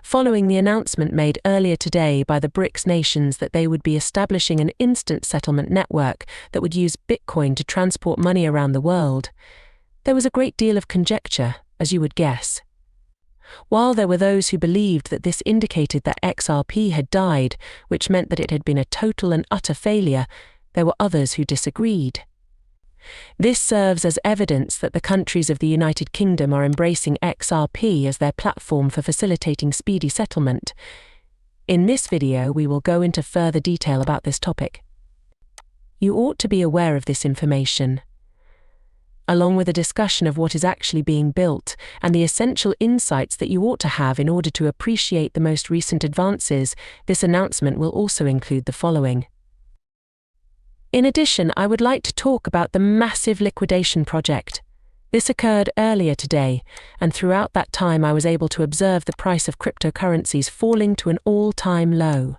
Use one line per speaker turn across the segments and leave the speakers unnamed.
following the announcement made earlier today by the BRICS nations that they would be establishing an instant settlement network that would use Bitcoin to transport money around the world. There was a great deal of conjecture, as you would guess. While there were those who believed that this indicated that XRP had died, which meant that it had been a total and utter failure, there were others who disagreed. This serves as evidence that the countries of the United Kingdom are embracing XRP as their platform for facilitating speedy settlement. In this video, we will go into further detail about this topic. You ought to be aware of this information, along with a discussion of what is actually being built and the essential insights that you ought to have in order to appreciate the most recent advances. This announcement will also include the following. In addition, I would like to talk about the massive liquidation project. This occurred earlier today, and throughout that time I was able to observe the price of cryptocurrencies falling to an all-time low.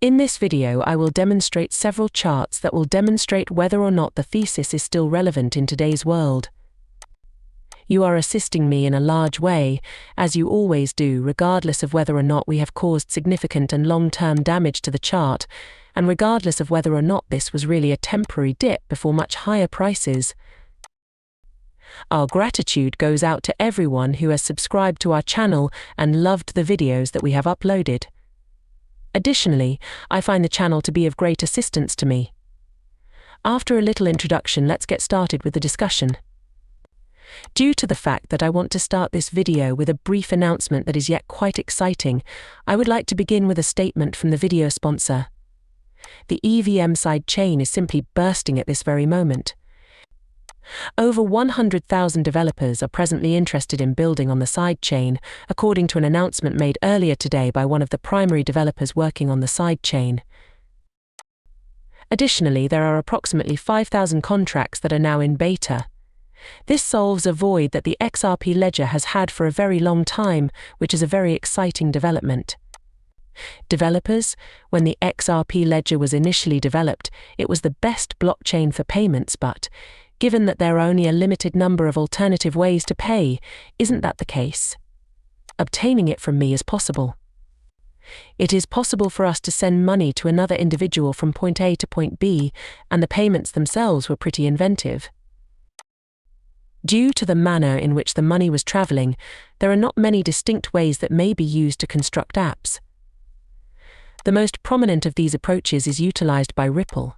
In this video, I will demonstrate several charts that will demonstrate whether or not the thesis is still relevant in today's world. You are assisting me in a large way, as you always do, regardless of whether or not we have caused significant and long-term damage to the chart, and regardless of whether or not this was really a temporary dip before much higher prices. Our gratitude goes out to everyone who has subscribed to our channel and loved the videos that we have uploaded. Additionally, I find the channel to be of great assistance to me. After a little introduction, let's get started with the discussion. Due to the fact that I want to start this video with a brief announcement that is yet quite exciting, I would like to begin with a statement from the video sponsor. The EVM side chain is simply bursting at this very moment. Over 100,000 developers are presently interested in building on the sidechain, according to an announcement made earlier today by one of the primary developers working on the sidechain. Additionally, there are approximately 5,000 contracts that are now in beta. This solves a void that the XRP ledger has had for a very long time, which is a very exciting development. Developers, when the XRP ledger was initially developed, it was the best blockchain for payments, but given that there are only a limited number of alternative ways to pay, isn't that the case? Obtaining it from me is possible. It is possible for us to send money to another individual from point A to point B, and the payments themselves were pretty inventive. Due to the manner in which the money was traveling, there are not many distinct ways that may be used to construct apps. The most prominent of these approaches is utilized by Ripple,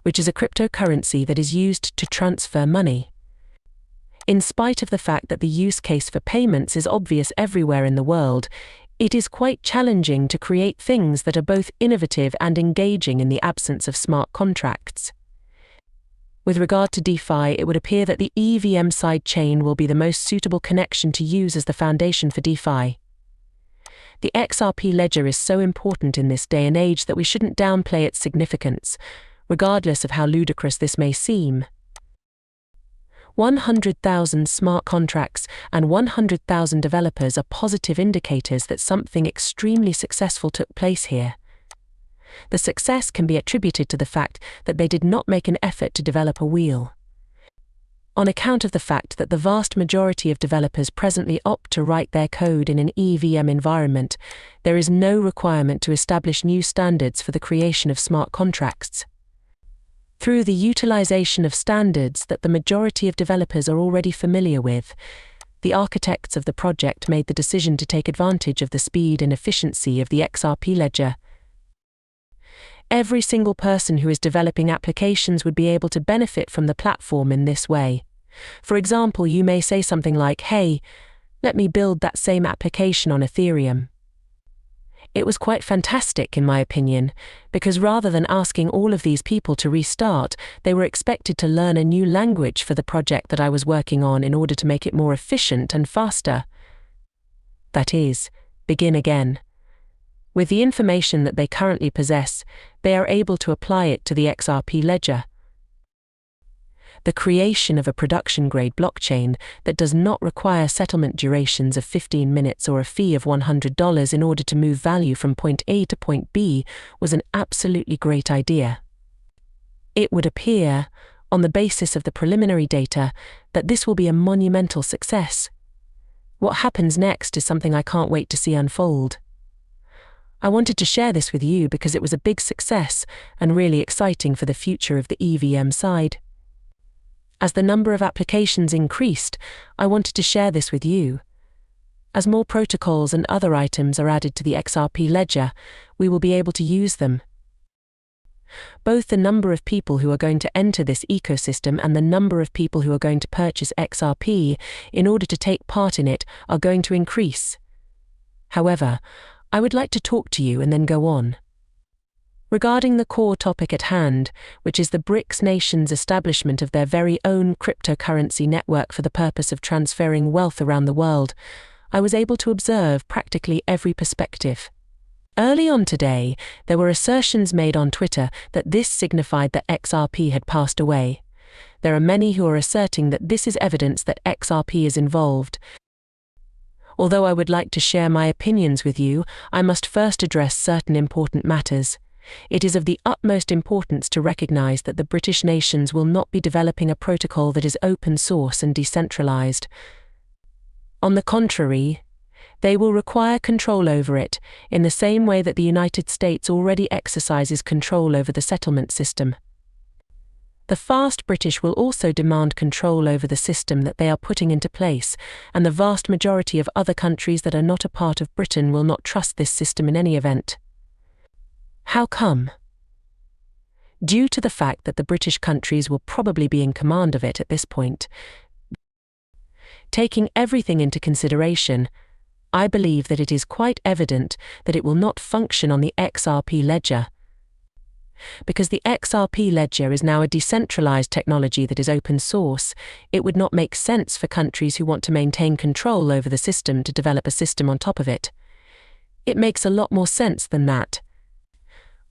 which is a cryptocurrency that is used to transfer money. In spite of the fact that the use case for payments is obvious everywhere in the world, it is quite challenging to create things that are both innovative and engaging in the absence of smart contracts. With regard to DeFi, it would appear that the EVM sidechain will be the most suitable connection to use as the foundation for DeFi. The XRP ledger is so important in this day and age that we shouldn't downplay its significance, regardless of how ludicrous this may seem. 100,000 smart contracts and 100,000 developers are positive indicators that something extremely successful took place here. The success can be attributed to the fact that they did not make an effort to develop a wheel. On account of the fact that the vast majority of developers presently opt to write their code in an EVM environment, there is no requirement to establish new standards for the creation of smart contracts. Through the utilization of standards that the majority of developers are already familiar with, the architects of the project made the decision to take advantage of the speed and efficiency of the XRP ledger. Every single person who is developing applications would be able to benefit from the platform in this way. For example, you may say something like, "Hey, let me build that same application on Ethereum." It was quite fantastic in my opinion, because rather than asking all of these people to restart, they were expected to learn a new language for the project that I was working on in order to make it more efficient and faster. That is, begin again. With the information that they currently possess, they are able to apply it to the XRP ledger. The creation of a production-grade blockchain that does not require settlement durations of 15 minutes or a fee of $100 in order to move value from point A to point B was an absolutely great idea. It would appear, on the basis of the preliminary data, that this will be a monumental success. What happens next is something I can't wait to see unfold. I wanted to share this with you because it was a big success and really exciting for the future of the EVM side. As the number of applications increased, I wanted to share this with you. As more protocols and other items are added to the XRP ledger, we will be able to use them. Both the number of people who are going to enter this ecosystem and the number of people who are going to purchase XRP in order to take part in it are going to increase. However, I would like to talk to you and then go on. Regarding the core topic at hand, which is the BRICS nations' establishment of their very own cryptocurrency network for the purpose of transferring wealth around the world, I was able to observe practically every perspective. Early on today, there were assertions made on Twitter that this signified that XRP had passed away. There are many who are asserting that this is evidence that XRP is involved. Although I would like to share my opinions with you, I must first address certain important matters. It is of the utmost importance to recognize that the British nations will not be developing a protocol that is open source and decentralized. On the contrary, they will require control over it, in the same way that the United States already exercises control over the settlement system. The fast British will also demand control over the system that they are putting into place, and the vast majority of other countries that are not a part of Britain will not trust this system in any event. How come? Due to the fact that the British countries will probably be in command of it at this point. Taking everything into consideration, I believe that it is quite evident that it will not function on the XRP ledger. Because the XRP ledger is now a decentralized technology that is open source, it would not make sense for countries who want to maintain control over the system to develop a system on top of it. It makes a lot more sense than that.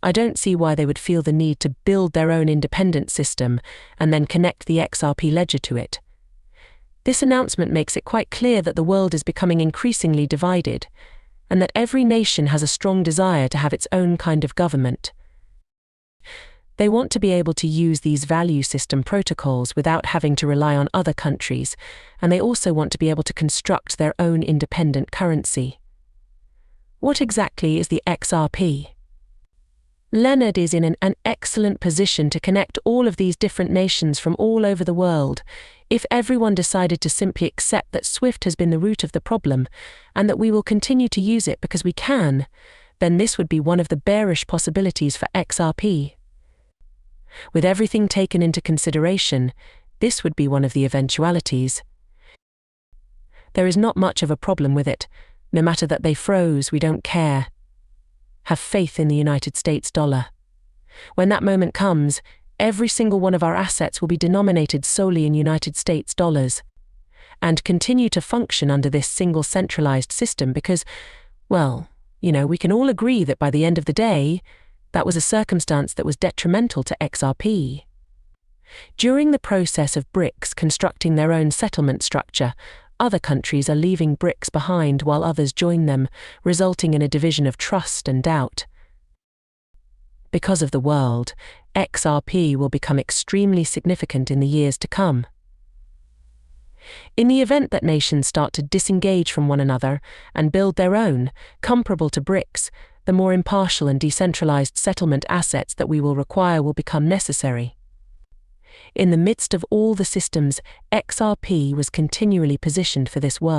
I don't see why they would feel the need to build their own independent system and then connect the XRP ledger to it. This announcement makes it quite clear that the world is becoming increasingly divided, and that every nation has a strong desire to have its own kind of government. They want to be able to use these value system protocols without having to rely on other countries, and they also want to be able to construct their own independent currency. What exactly is the XRP? Leonard is in an excellent position to connect all of these different nations from all over the world. If everyone decided to simply accept that SWIFT has been the root of the problem, and that we will continue to use it because we can, then this would be one of the bearish possibilities for XRP. With everything taken into consideration, this would be one of the eventualities. There is not much of a problem with it. No matter that they froze, we don't care. Have faith in the United States dollar. When that moment comes, every single one of our assets will be denominated solely in United States dollars, and continue to function under this single centralized system because, well, we can all agree that by the end of the day, that was a circumstance that was detrimental to XRP. During the process of BRICS constructing their own settlement structure, other countries are leaving BRICS behind while others join them, resulting in a division of trust and doubt. Because of the world, XRP will become extremely significant in the years to come. In the event that nations start to disengage from one another and build their own, comparable to BRICS, the more impartial and decentralized settlement assets that we will require will become necessary. In the midst of all the systems, XRP was continually positioned for this world.